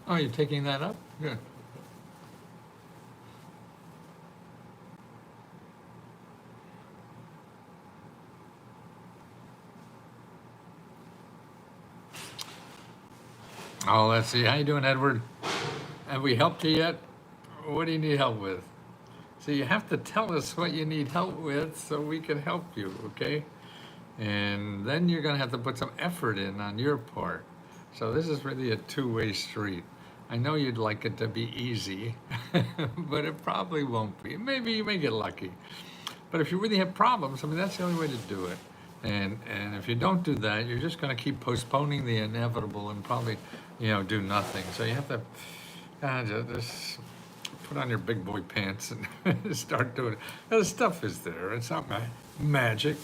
Oh, you're taking that up? Good. Oh, let's see. How you doing, Edward? Have we helped you yet? What do you need help with? So you have to tell us what you need help with so we can help you, okay? And then you're gonna have to put some effort in on your part. So this is really a two-way street. I know you'd like it to be easy, but it probably won't be. Maybe you may get lucky. But if you really have problems, I mean, that's the only way to do it. And if you don't do that, you're just going to keep postponing the inevitable and probably, do nothing. So you have to just put on your big boy pants and start doing it. Now, the stuff is there. It's not magic.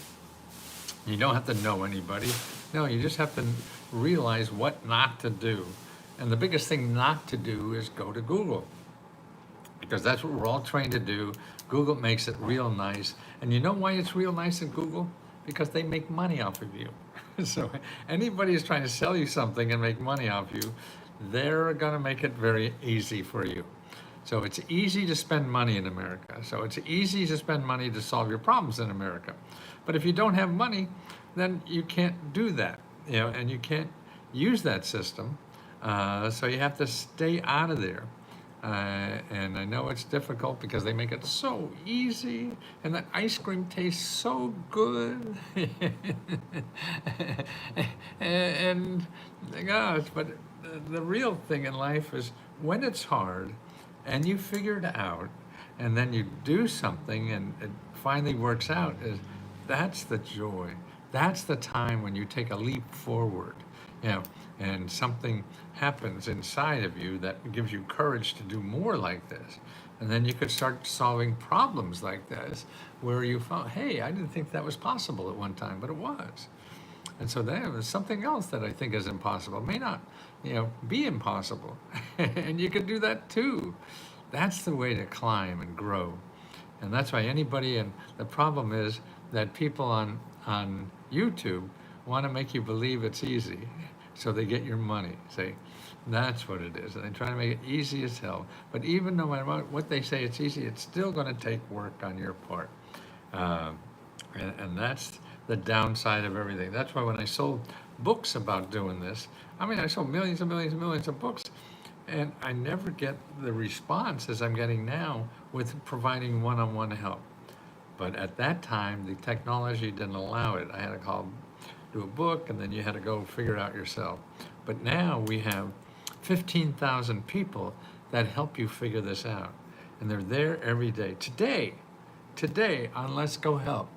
You don't have to know anybody. No, you just have to realize what not to do. And the biggest thing not to do is go to Google, because that's what we're all trained to do. Google makes it real nice. And you know why it's real nice at Google? Because they make money off of you. So anybody who's trying to sell you something and make money off you, they're going to make it very easy for you. So it's easy to spend money in America. So it's easy to spend money to solve your problems in America. But if you don't have money, then you can't do that, and you can't use that system. So you have to stay out of there. And I know it's difficult because they make it so easy, and the ice cream tastes so good. and gosh, but the real thing in life is when it's hard and you figure it out, and then you do something and it finally works out, that's the joy. That's the time when you take a leap forward, and something happens inside of you that gives you courage to do more like this. And then you could start solving problems like this where you found, hey, I didn't think that was possible at one time, but it was. And so there was something else that I think is impossible. It may not, be impossible. And you could do that too. That's the way to climb and grow. And that's why anybody, and the problem is that people on YouTube want to make you believe it's easy. So they get your money. Say, that's what it is. And they try to make it easy as hell. But even no matter what they say it's easy, it's still going to take work on your part. And that's the downside of everything. That's why when I sold books about doing this, I sold millions and millions and millions of books, and I never get the response as I'm getting now with providing one-on-one help. But at that time, the technology didn't allow it. I had to do a book, and then you had to go figure it out yourself. But now we have 15,000 people that help you figure this out. And they're there every day. Today on Let's Go Help,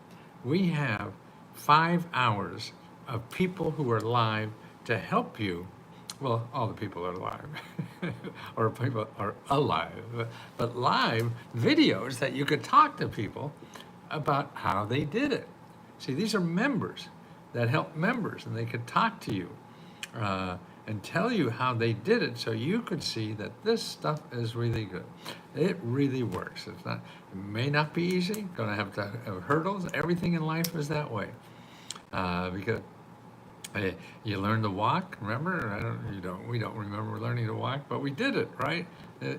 we have 5 hours of people who are live to help you. Well, all the people are live, or people are alive, but live videos that you could talk to people about how they did it. See, these are members that help members, and they could talk to you and tell you how they did it, so you could see that this stuff is really good. It really works. It may not be easy. Going to have hurdles. Everything in life is that way, because you learn to walk. Remember, we don't remember learning to walk, but we did it, right?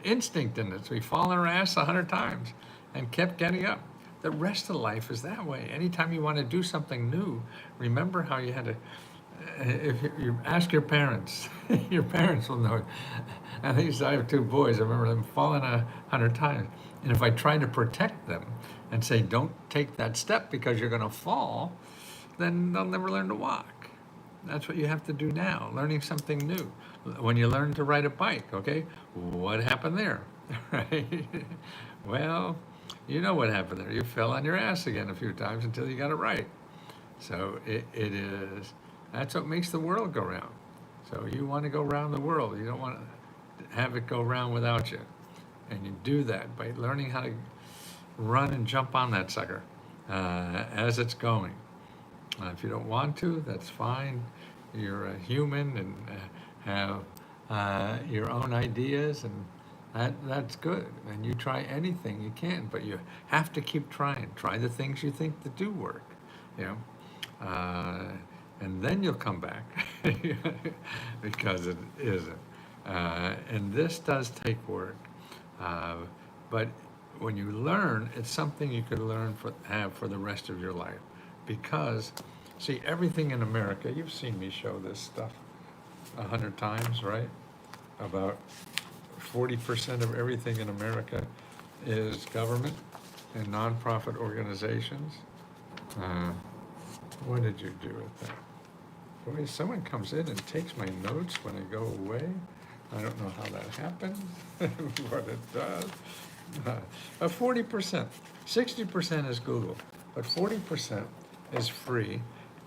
Instinct in it. So we fall on our ass 100 times and kept getting up. The rest of life is that way. Anytime you want to do something new, remember how you had to, if you ask your parents, your parents will know. I have 2 boys. I remember them falling 100 times. And if I try to protect them and say, don't take that step because you're going to fall, then they'll never learn to walk. That's what you have to do now, learning something new. When you learn to ride a bike, okay, what happened there, right? Well, you know what happened there. You fell on your ass again a few times until you got it right. So that's what makes the world go round. So you want to go around the world. You don't want to have it go round without you. And you do that by learning how to run and jump on that sucker as it's going. If you don't want to, that's fine. You're a human and have your own ideas, and that's good. And you try anything you can, but you have to keep trying. Try the things you think that do work, and then you'll come back because it isn't. And this does take work. Uh, but when you learn, it's something you could have for the rest of your life. Because, see, everything in America, you've seen me show this stuff 100 times, right? About 40% of everything in America is government and nonprofit organizations. Uh, what did you do with that? Boy, someone comes in and takes my notes when I go away. I don't know how that happens, but it does. 40%, 60% is Google, but 40% is free.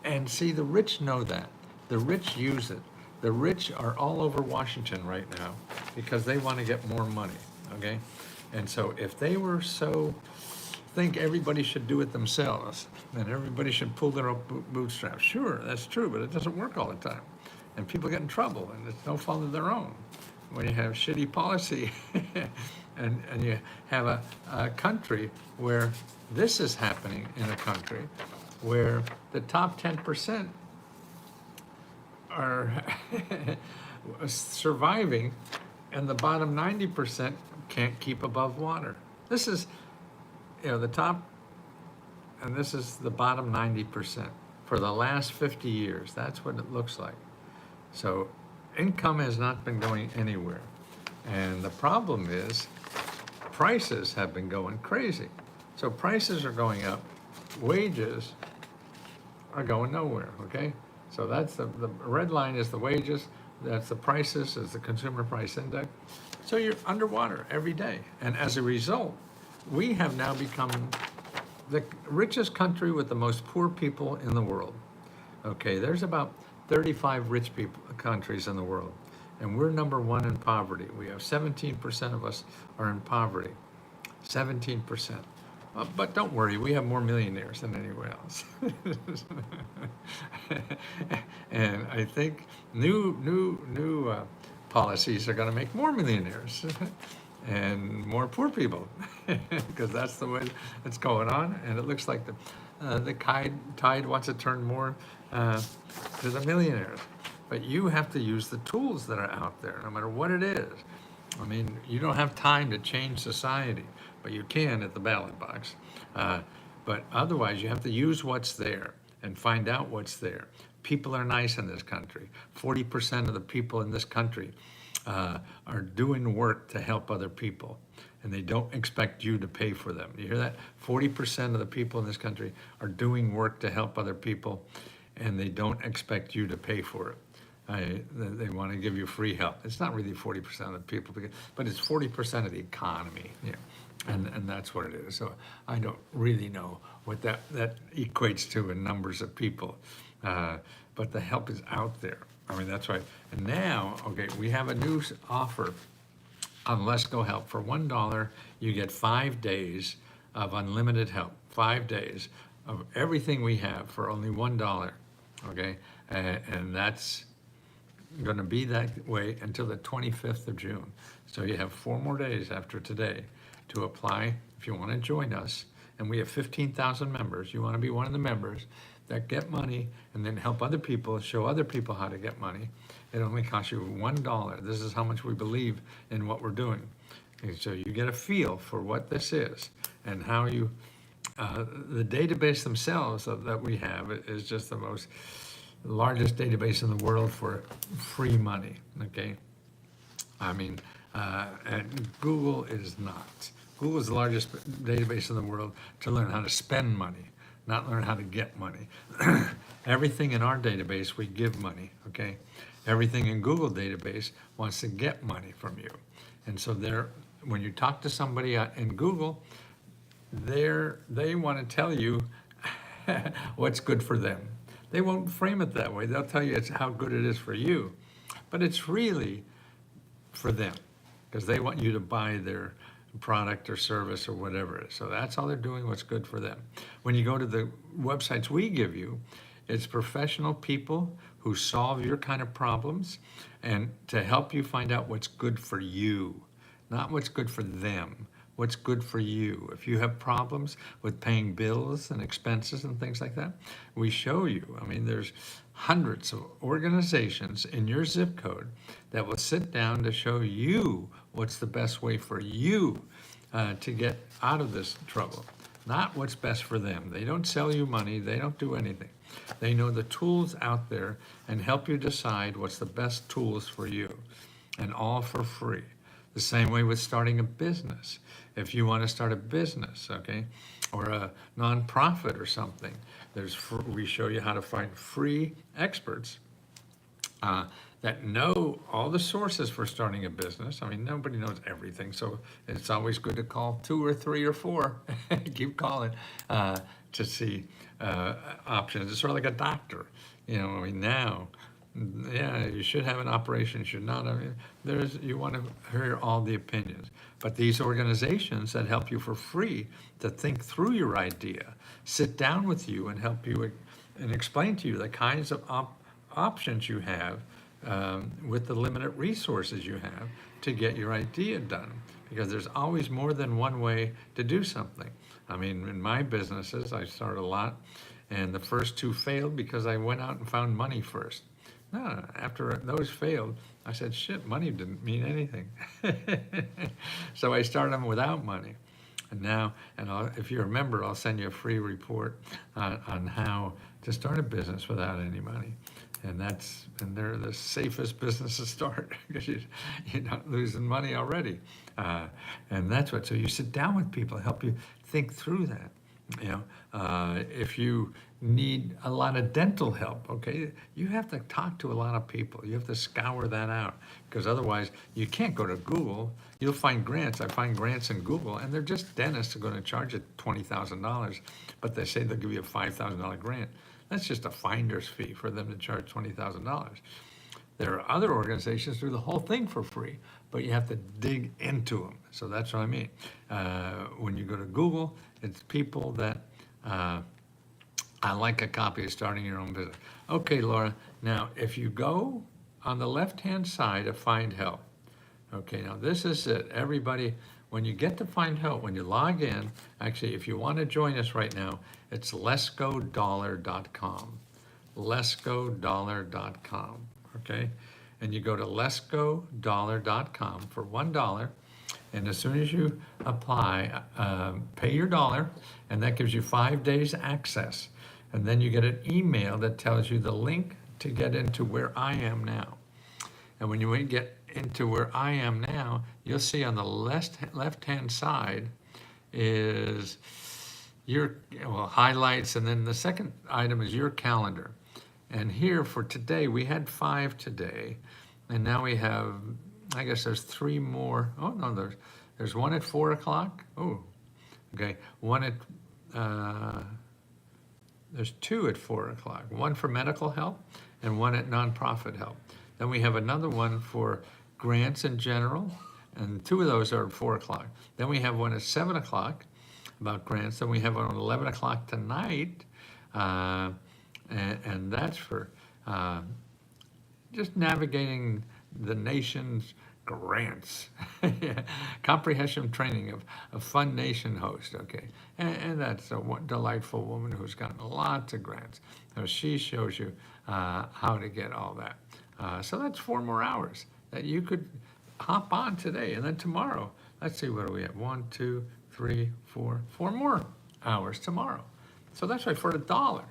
And see, the rich know that. The rich use it. The rich are all over Washington right now because they want to get more money, okay? And so if they were think everybody should do it themselves and everybody should pull their own bootstraps, sure, that's true, but it doesn't work all the time. And people get in trouble, and it's no fault of their own. When you have shitty policy and you have a country where this is happening, in a country where the top 10% are surviving and the bottom 90% can't keep above water. This is, the top, and this is the bottom 90% for the last 50 years. That's what it looks like. So income has not been going anywhere. And the problem is prices have been going crazy. So prices are going up, wages are going nowhere, okay? So that's the red line is the wages, that's the prices, is the consumer price index. So you're underwater every day. And as a result, we have now become the richest country with the most poor people in the world. Okay, there's about 35 rich countries in the world, and we're number one in poverty. We have 17% of us are in poverty, 17%. But don't worry, we have more millionaires than anywhere else. And I think new policies are going to make more millionaires and more poor people, because that's the way it's going on. And it looks like the tide wants to turn more to the millionaires. But you have to use the tools that are out there, no matter what it is. I mean, you don't have time to change society, but you can at the ballot box. But otherwise, you have to use what's there and find out what's there. People are nice in this country. 40% of the people in this country are doing work to help other people, and they don't expect you to pay for them. You hear that? 40% of the people in this country are doing work to help other people, and they don't expect you to pay for it. They want to give you free help. It's not really 40% of the people, but it's 40% of the economy. Yeah. And that's what it is. So I don't really know what that equates to in numbers of people, but the help is out there. I mean, that's right. And now, okay, we have a new offer on Let's Go Help. For $1, you get 5 days of unlimited help. 5 days of everything we have for only $1. Okay, and that's going to be that way until the 25th of June. So you have 4 more days after today to apply if you want to join us. And we have 15,000 members. You want to be one of the members that get money and then help other people, show other people how to get money. It only costs you $1. This is how much we believe in what we're doing. And so you get a feel for what this is and how you, the database themselves that we have is just the largest database in the world for free money, okay? I mean, and Google is not. Google is the largest database in the world to learn how to spend money, not learn how to get money. Everything in our database, we give money, okay? Everything in Google database wants to get money from you. And so when you talk to somebody in Google, they want to tell you what's good for them. They won't frame it that way. They'll tell you it's how good it is for you, but it's really for them because they want you to buy their product or service or whatever it is. So that's all they're doing, what's good for them. When you go to the websites we give you, it's professional people who solve your kind of problems and to help you find out what's good for you, not what's good for them, what's good for you. If you have problems with paying bills and expenses and things like that, we show you. I mean, there's hundreds of organizations in your zip code that will sit down to show you what's the best way for you to get out of this trouble, not what's best for them. They don't sell you money. They don't do anything. They know the tools out there and help you decide what's the best tools for you, and all for free. The same way with starting a business. If you want to start a business, okay, or a nonprofit or something, we show you how to find free experts that know all the sources for starting a business. I mean, nobody knows everything, so it's always good to call 2 or 3 or 4. Keep calling to see options. It's sort of like a doctor. I mean, now, yeah, you should have an operation, you should not. I mean, you want to hear all the opinions. But these organizations that help you for free to think through your idea, sit down with you and help you and explain to you the kinds of options you have with the limited resources you have to get your idea done. Because there's always more than one way to do something. I mean, in my businesses, I started a lot, and the first 2 failed because I went out and found money first. No, after those failed, I said, shit, money didn't mean anything. So I started them without money. And now, if you remember, I'll send you a free report on how to start a business without any money. And they're the safest business to start because you're not losing money already. And that's so you sit down with people, help you think through that. If you need a lot of dental help, okay, you have to talk to a lot of people. You have to scour that out, because otherwise you can't go to Google. You'll find grants. I find grants in Google, and they're just dentists who are going to charge you $20,000, but they say they'll give you a $5,000 grant. That's just a finder's fee for them to charge $20,000. There are other organizations who do the whole thing for free, but you have to dig into them. So that's what I mean. When you go to Google, it's people that I like a copy of Starting Your Own Business. Okay, Laura, now if you go on the left-hand side of Find Help, okay, now this is it. Everybody, when you get to Find Help, when you log in, actually, if you want to join us right now, it's letsgodollar.com. Letsgodollar.com, okay? And you go to letsgodollar.com for $1. And as soon as you apply, pay your $1, and that gives you 5 days access. And then you get an email that tells you the link to get into Where I Am Now. And when you get into Where I Am Now, you'll see on the left-hand side is your highlights, and then the second item is your calendar. And here for today, we had 5 today, and now we have, I guess there's 3 more. Oh no, there's one at 4 o'clock. Oh, okay. There's 2 at 4 o'clock. One for medical help and one at nonprofit help. Then we have another one for grants in general, and 2 of those are at 4 o'clock. Then we have one at 7 o'clock about grants. Then we have one at 11 o'clock tonight, and that's for just navigating the nation's grants. Comprehensive training of Fund Nation host, okay? And that's a delightful woman who's gotten lots of grants. So she shows you how to get all that. So that's 4 more hours that you could hop on today. And then tomorrow, let's see, what do we have? 1, 2, 3, 4 more hours tomorrow. So that's right, for $1.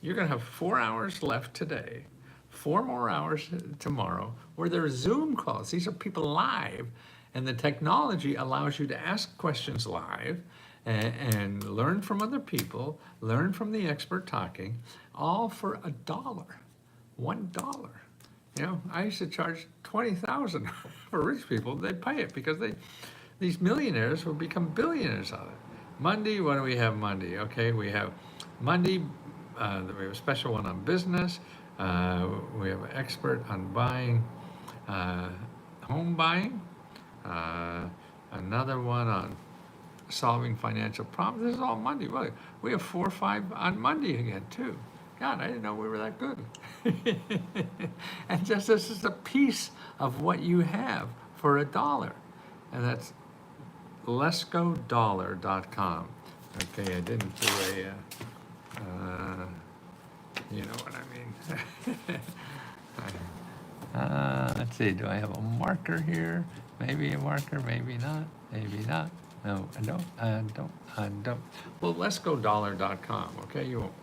You're gonna have 4 hours left today, 4 more hours tomorrow, where there are Zoom calls. These are people live, and the technology allows you to ask questions live and learn from other people, learn from the expert talking, all for $1, $1. I used to charge $20,000 for rich people. They pay it because these millionaires will become billionaires on it. Monday, what do we have Monday? Okay, we have Monday, we have a special one on business. We have an expert on buying, home buying. Another one on solving financial problems. This is all Monday. Well, we have 4 or 5 on Monday again, too. God, I didn't know we were that good. And just this is a piece of what you have for $1. And that's lesgodollar.com. Okay, I didn't do you know what I mean. Let's see, do I have a marker here? Maybe a marker, maybe not, maybe not. No, I don't. Well, lesgodollar.com, okay? You won't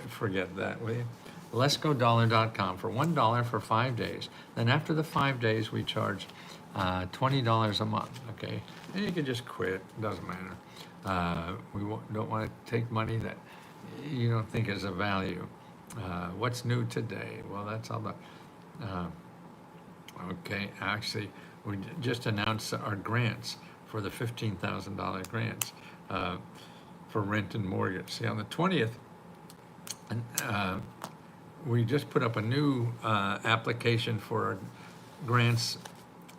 forget that, will you? Lesgodollar.com for $1 for 5 days. Then after the 5 days, we charge $20 a month, okay? And you can just quit, doesn't matter. We don't want to take money that you don't think is of value. What's new today? Well, that's all the, okay, actually, we just announced our grants for the $15,000 grants for rent and mortgage. See, on the 20th, we just put up a new application for grants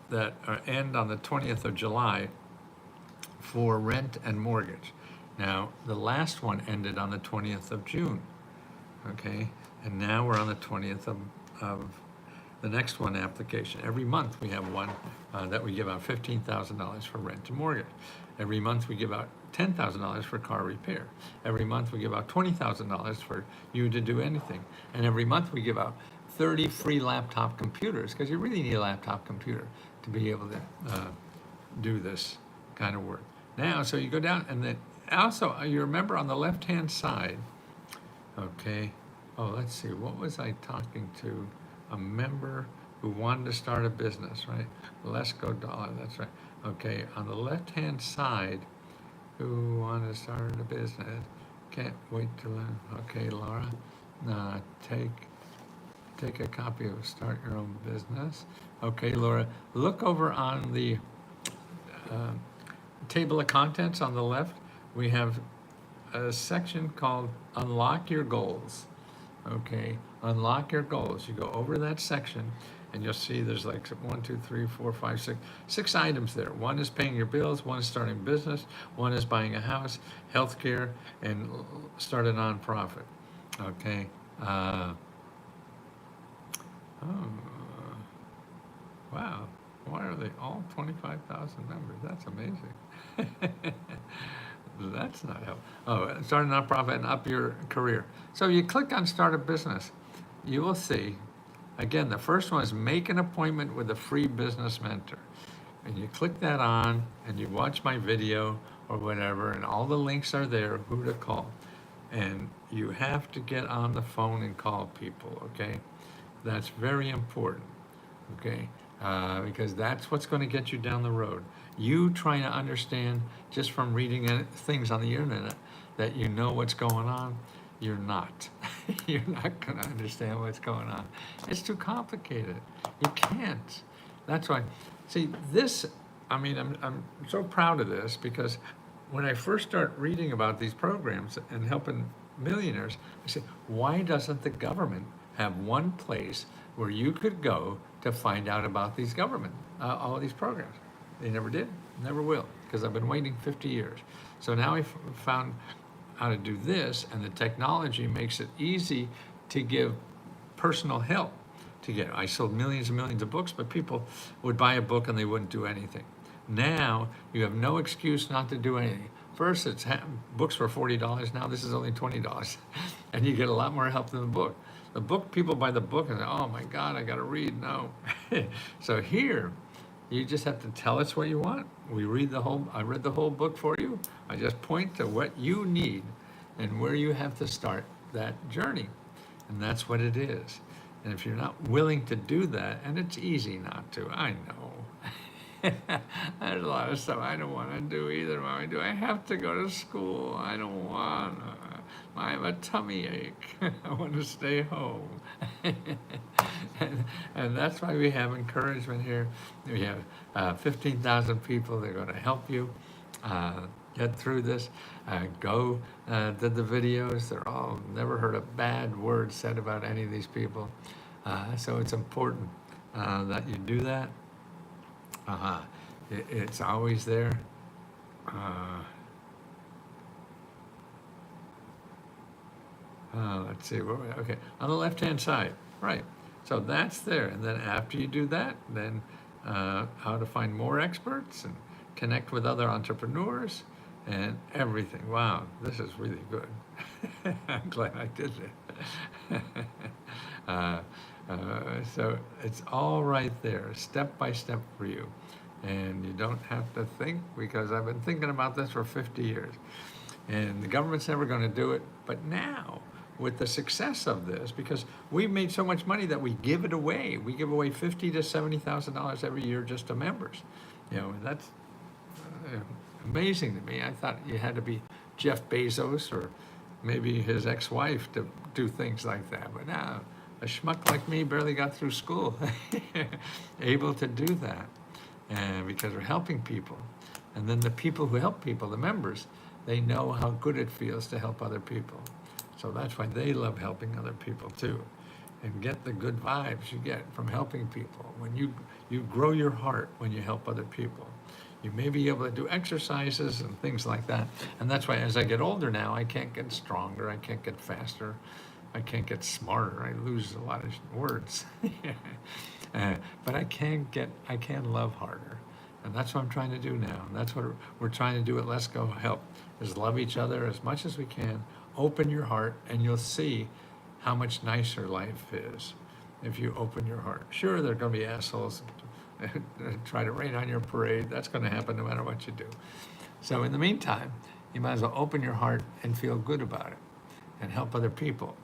that end on the 20th of July for rent and mortgage. Now, the last one ended on the 20th of June, okay? And now we're on the 20th of the next one application. Every month we have one that we give out $15,000 for rent and mortgage. Every month we give out $10,000 for car repair. Every month we give out $20,000 for you to do anything. And every month we give out 30 free laptop computers, because you really need a laptop computer to be able to do this kind of work. Now, so you go down, and then also you remember on the left-hand side, okay, oh, let's see, what was I talking to? A member who wanted to start a business, right? Let's go dollar, that's right. Okay, on the left-hand side, who wanted to start a business? Can't wait to learn. Okay, Laura, take a copy of Start Your Own Business. Okay, Laura, look over on the table of contents on the left. We have a section called Unlock Your Goals. Okay, unlock your goals. You go over that section and you'll see there's like 1, 2, 3, 4, 5, 6 items there. One is paying your bills, one is starting business, one is buying a house, healthcare, and start a nonprofit. Okay. Wow. Why are they all 25,000 members? That's amazing. That's not helpful. Oh, start a nonprofit and up your career. So you click on start a business. You will see, again, the first one is make an appointment with a free business mentor. And you click that on and you watch my video or whatever, and all the links are there, who to call. And you have to get on the phone and call people, okay? That's very important, okay? Because that's what's going to get you down the road. You trying to understand just from reading things on the internet that you know what's going on, you're not. You're not going to understand what's going on. It's too complicated. You can't. That's why. See, this, I mean, I'm so proud of this, because when I first start reading about these programs and helping millionaires, I say, why doesn't the government have one place where you could go to find out about these government, all of these programs? They never did, never will, because I've been waiting 50 years. So now I found how to do this, and the technology makes it easy to give personal help. I sold millions and millions of books, but people would buy a book and they wouldn't do anything. Now you have no excuse not to do anything. First, it's books were $40. Now this is only $20, and you get a lot more help than the book. The book, people buy the book and say, "Oh my God, I got to read." No. So here, you just have to tell us what you want. I read the whole book for you. I just point to what you need and where you have to start that journey. And that's what it is. And if you're not willing to do that, and it's easy not to, I know. There's a lot of stuff I don't want to do either. Do I have to go to school? I don't want to. I have a tummy ache. I want to stay home. and that's why we have encouragement here. We have 15,000 people that are going to help you get through this. Go to the videos. They're all, never heard a bad word said about any of these people. So it's important that you do that. It's always there. Let's see, okay, on the left-hand side, right. So that's there, and then after you do that, then how to find more experts, and connect with other entrepreneurs, and everything. Wow, this is really good. I'm glad I did it. uh, so it's all right there, step by step for you. And you don't have to think, because I've been thinking about this for 50 years. And the government's never going to do it. But now, with the success of this, because we've made so much money that we give it away. We give away $50,000 to $70,000 every year just to members. You know, that's amazing to me. I thought you had to be Jeff Bezos or maybe his ex-wife to do things like that. But now, a schmuck like me barely got through school, able to do that, and because we're helping people. And then the people who help people, the members, they know how good it feels to help other people. So that's why they love helping other people too. And get the good vibes you get from helping people. When you grow your heart when you help other people. You may be able to do exercises and things like that. And that's why as I get older now, I can't get stronger, I can't get faster, I can't get smarter. I lose a lot of words. But I can love harder. And that's what I'm trying to do now. And that's what we're trying to do at Let's Go Help, is love each other as much as we can. Open your heart, and you'll see how much nicer life is if you open your heart. Sure, there are going to be assholes try to rain on your parade. That's going to happen no matter what you do. So in the meantime, you might as well open your heart and feel good about it and help other people.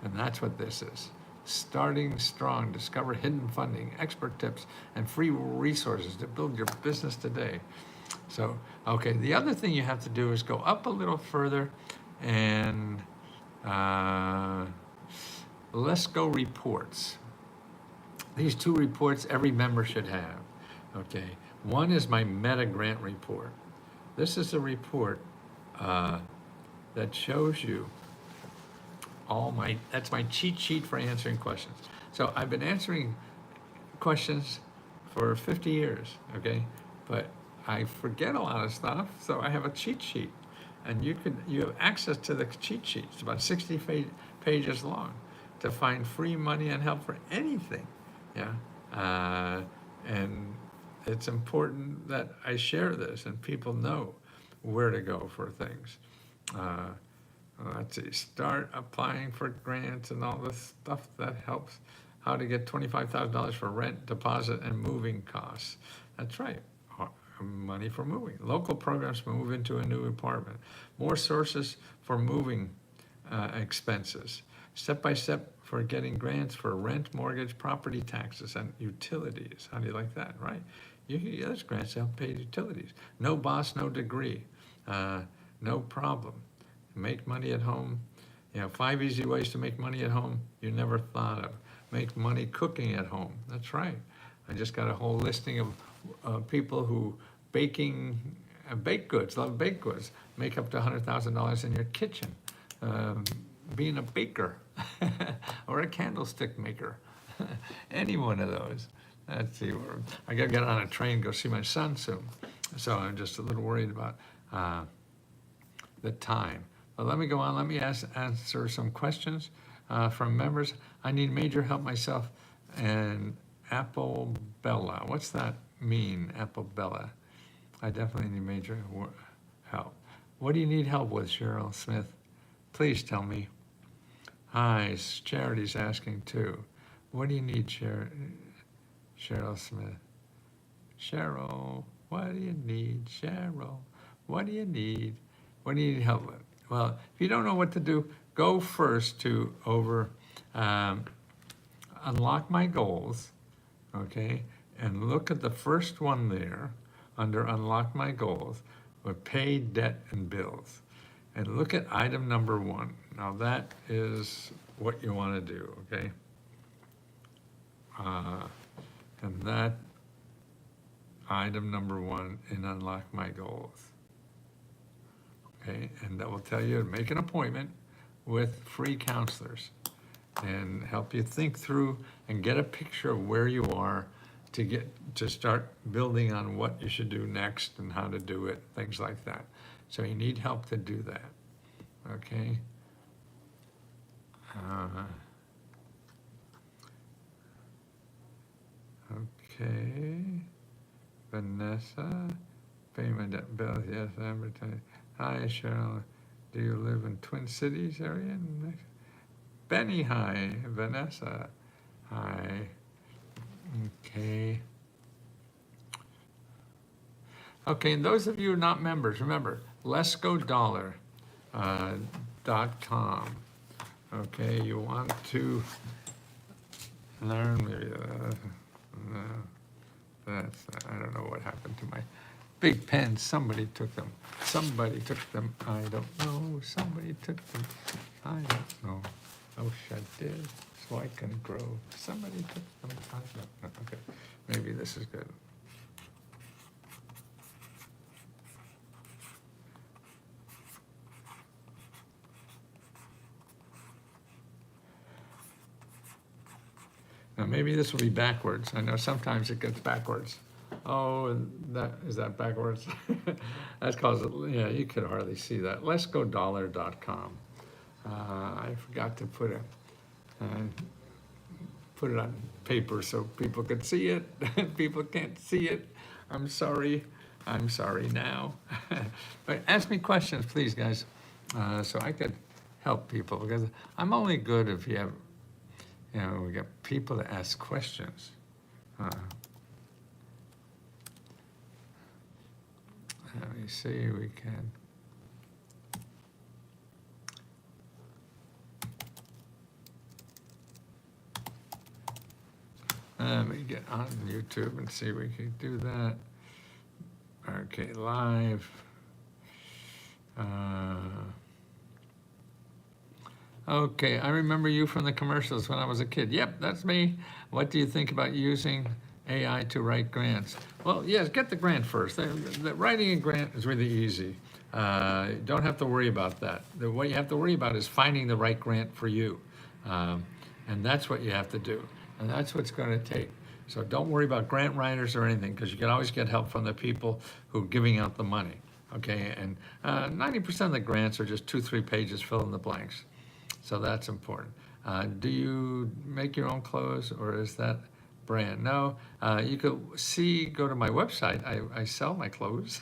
And that's what this is. Starting strong, discover hidden funding, expert tips, and free resources to build your business today. So, okay, the other thing you have to do is go up a little further and Let's Go reports. These two reports every member should have, okay? One is my Meta Grant report. This is a report that shows you that's my cheat sheet for answering questions. So I've been answering questions for 50 years, okay? But I forget a lot of stuff, so I have a cheat sheet. And you have access to the cheat sheet. It's about 60 pages long to find free money and help for anything, yeah? And it's important that I share this and people know where to go for things. Let's see, start applying for grants and all this stuff that helps. How to get $25,000 for rent, deposit, and moving costs. That's right, money for moving. Local programs to move into a new apartment. More sources for moving expenses. Step-by-step for getting grants for rent, mortgage, property taxes, and utilities. How do you like that, right? There's grants to help pay utilities. No boss, no degree. No problem. Make money at home. 5 easy ways to make money at home you never thought of. Make money cooking at home. That's right. I just got a whole listing of people who baking baked goods, love baked goods, make up to $100,000 in your kitchen. Being a baker or a candlestick maker. Any one of those. Let's see. I got to get on a train, go see my son soon. So I'm just a little worried about the time. But let me go on. Let me answer some questions from members. I need major help myself. And Apple Bella. What's that mean, Apple Bella? I definitely need major help. What do you need help with, Cheryl Smith? Please tell me. Hi, Charity's asking too. What do you need, Cheryl Smith? Cheryl, what do you need, Cheryl? What do you need? What do you need help with? Well, if you don't know what to do, go first to Unlock My Goals, okay? And look at the first one there under Unlock My Goals with Pay, Debt, and Bills. And look at item number 1. Now that is what you want to do, okay? And that item number 1 in Unlock My Goals. Okay, and that will tell you to make an appointment with free counselors and help you think through and get a picture of where you are to start building on what you should do next and how to do it, things like that. So you need help to do that, okay? Okay, Vanessa, Payment bills, yes, advertising. Hi, Cheryl. Do you live in Twin Cities area? Benny, hi. Vanessa, hi. Okay. Okay, and those of you who are not members, remember, letsgodollar.com. Okay, you want to learn, maybe, no, that's, I don't know what happened to my big pens. Somebody took them. Somebody took them. I don't know. Somebody took them. I don't know. I wish I did, so I can grow. Somebody took them. I don't know. Okay, maybe this is good. Now, maybe this will be backwards. I know sometimes it gets backwards. Oh, and that, is that backwards? That's cause, yeah, you could hardly see that. Letsgodollar.com. I forgot to put it on paper so people could see it. People can't see it. I'm sorry. I'm sorry now. But ask me questions, please, guys, so I could help people, because I'm only good if you have, you know, we got people to ask questions. Let me see, we can. Let me get on YouTube and see if we can do that. Okay, live. Okay, I remember you from the commercials when I was a kid. Yep, that's me. What do you think about using AI to write grants? Well, yes, get the grant first. The writing a grant is really easy. You don't have to worry about that. What you have to worry about is finding the right grant for you. And that's what you have to do. And that's what's going to take. So don't worry about grant writers or anything, because you can always get help from the people who are giving out the money. Okay, and 90% of the grants are just 2-3 pages, fill in the blanks. So that's important. Do you make your own clothes, or is that brand? No, you could go to my website. I sell my clothes.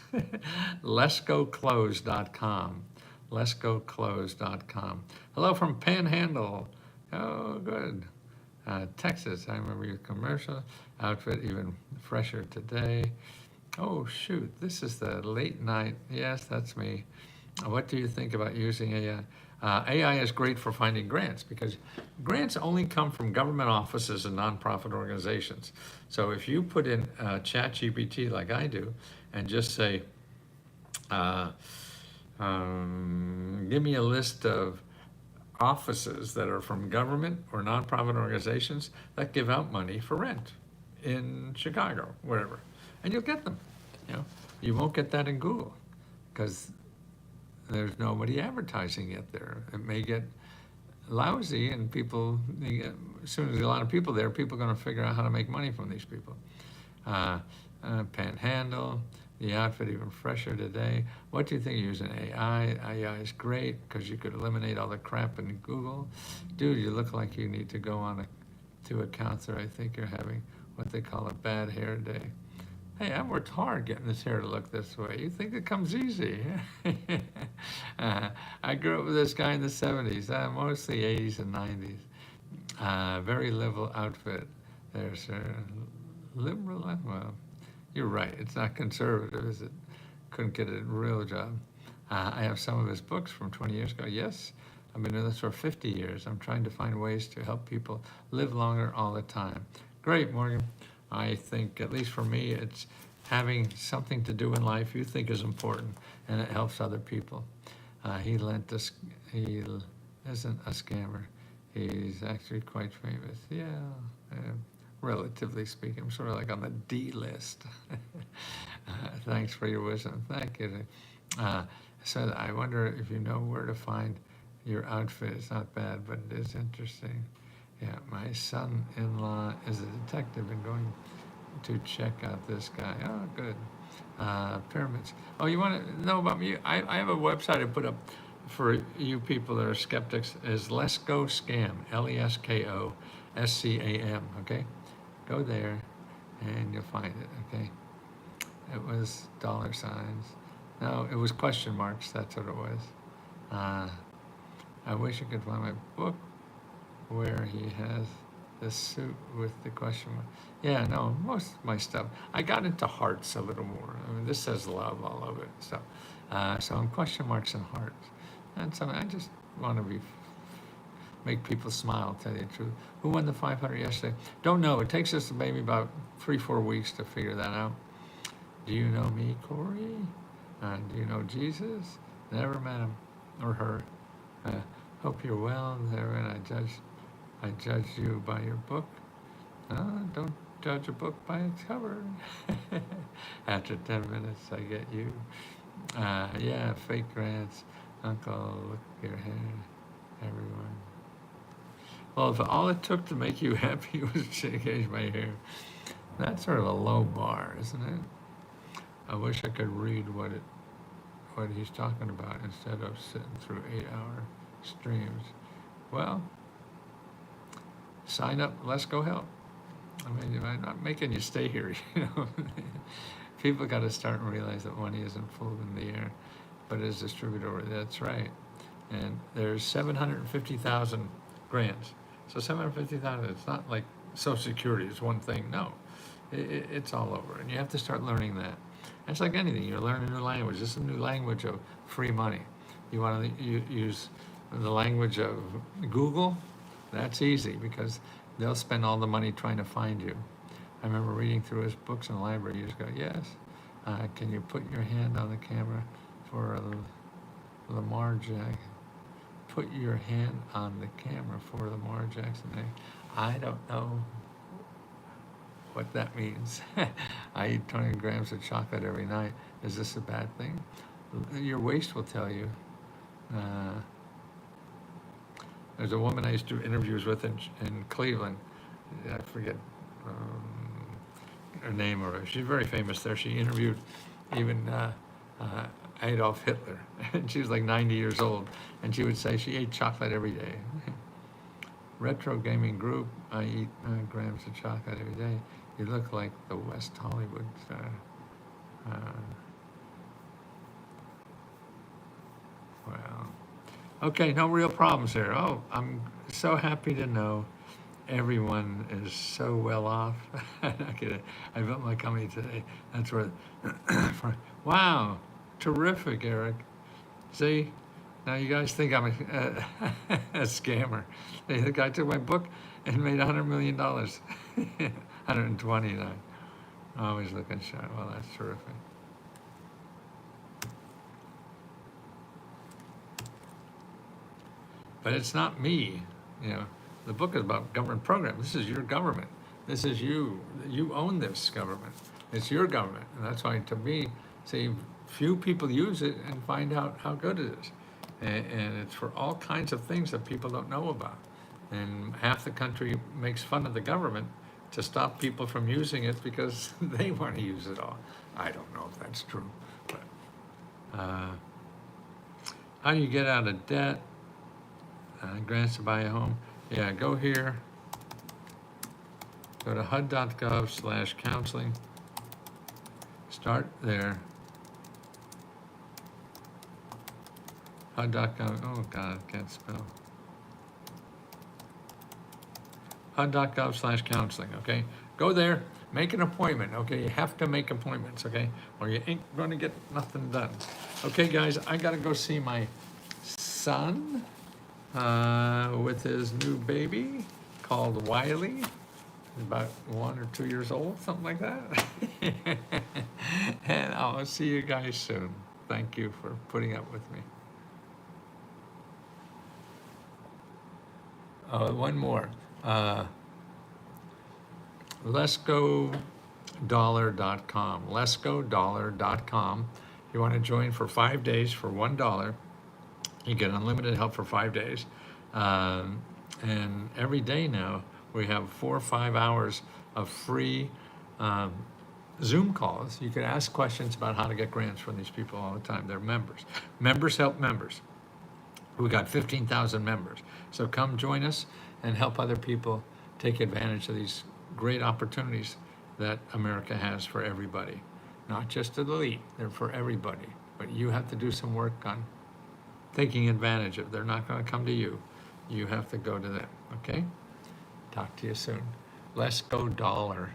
letsgoclothes.com. letsgoclothes.com. Hello from Panhandle. Oh, good. Texas, I remember your commercial. Outfit even fresher today. Oh, shoot, this is the late night. Yes, that's me. What do you think about using AI? AI is great for finding grants, because grants only come from government offices and nonprofit organizations. So if you put in ChatGPT like I do and just say, give me a list of offices that are from government or nonprofit organizations that give out money for rent in Chicago, wherever, and you'll get them. You know, you won't get that in Google, because there's nobody advertising it there. It may get lousy, and people, as soon as there's a lot of people there, people are going to figure out how to make money from these people. Panhandle, the outfit even fresher today. What do you think of using AI? AI is great because you could eliminate all the crap in Google. Dude, you look like you need to go on to a counselor. I think you're having what they call a bad hair day. Hey, I worked hard getting this hair to look this way. You think it comes easy? I grew up with this guy in the 70s, mostly 80s and 90s. Very liberal outfit. There's liberal, well, you're right. It's not conservative, is it? Couldn't get a real job. I have some of his books from 20 years ago. Yes, I've been doing this for 50 years. I'm trying to find ways to help people live longer all the time. Great, Morgan. I think, at least for me, it's having something to do in life you think is important, and it helps other people. He isn't a scammer. He's actually quite famous. Yeah, relatively speaking. I'm sort of like on the D list. Thanks for your wisdom. Thank you. So I wonder if you know where to find your outfit. It's not bad, but it is interesting. Yeah, my son-in-law is a detective and going to check out this guy. Oh, good. Pyramids. Oh, you want to know about me? I have a website I put up for you people that are skeptics. Is Let's Go Scam, LESKOSCAM, okay? Go there and you'll find it, okay? It was dollar signs. No, it was question marks. That's what it was. Uh, I wish I could find my book where he has the suit with the question mark. Yeah, no, most of my stuff. I got into hearts a little more. I mean, this says love all over it. So I'm question marks and hearts. And so I just want to make people smile, tell you the truth. Who won the 500 yesterday? Don't know. It takes us maybe about 3-4 weeks to figure that out. Do you know me, Corey? Do you know Jesus? Never met him or her. Hope you're well, therein I judge you by your book. Don't judge a book by its cover. After 10 minutes, I get you. Yeah, fake grants. Uncle, look at your hair. Everyone. Well, if all it took to make you happy was to change my hair, that's sort of a low bar, isn't it? I wish I could read what he's talking about instead of sitting through 8-hour streams. Well, sign up, let's go help. I mean, I'm not making you stay here, you know. People got to start and realize that money isn't floating in the air, but is distributed over. That's right. And there's 750,000 grants. So 750,000, it's not like Social Security is one thing. No, it's all over. And you have to start learning that. It's like anything. You learn a new language. This is a new language of free money. You want to use the language of Google? That's easy because they'll spend all the money trying to find you. I remember reading through his books in the library. You just go, yes. Can you put your hand on the camera for Lamar Jackson? Put your hand on the camera for Lamar Jackson. I don't know what that means. I eat 20 grams of chocolate every night. Is this a bad thing? Your waist will tell you. There's a woman I used to do interviews with in Cleveland. I forget her name, or she's very famous there. She interviewed even Adolf Hitler, and she was like 90 years old, and she would say she ate chocolate every day. Retro gaming group, I eat grams of chocolate every day. You look like the West Hollywood star. Well, okay, no real problems here. Oh, I'm so happy to know everyone is so well off. I built my company today. That's where, wow, terrific, Eric. See, now you guys think I'm a scammer. The guy took my book and made $100 million. 129. Always looking sharp. Well, that's terrific. But it's not me, you know. The book is about government programs. This is your government. This is you. You own this government. It's your government. And that's why, to me, see, few people use it and find out how good it is. And it's for all kinds of things that people don't know about. And half the country makes fun of the government to stop people from using it because they want to use it all. I don't know if that's true. But how do you get out of debt? Grants to buy a home. Yeah, go here. Go to HUD.gov/counseling. Start there. HUD.gov. Oh God, I can't spell. HUD.gov/counseling. Okay, go there. Make an appointment. Okay, you have to make appointments. Okay, or you ain't going to get nothing done. Okay, guys, I gotta go see my son. With his new baby called Wiley, about 1 or 2 years old, something like that. And I'll see you guys soon. Thank you for putting up with me. One more. Let'sGoDollar.com. Let'sGoDollar.com. If you want to join for 5 days for $1, you get unlimited help for 5 days. And every day now, we have 4 or 5 hours of free Zoom calls. You can ask questions about how to get grants from these people all the time. They're members. Members help members. We got 15,000 members. So come join us and help other people take advantage of these great opportunities that America has for everybody. not just to the elite, they're for everybody. But you have to do some work on taking advantage of. They're not going to come to you. You have to go to them, okay? Talk to you soon. Let's go dollar.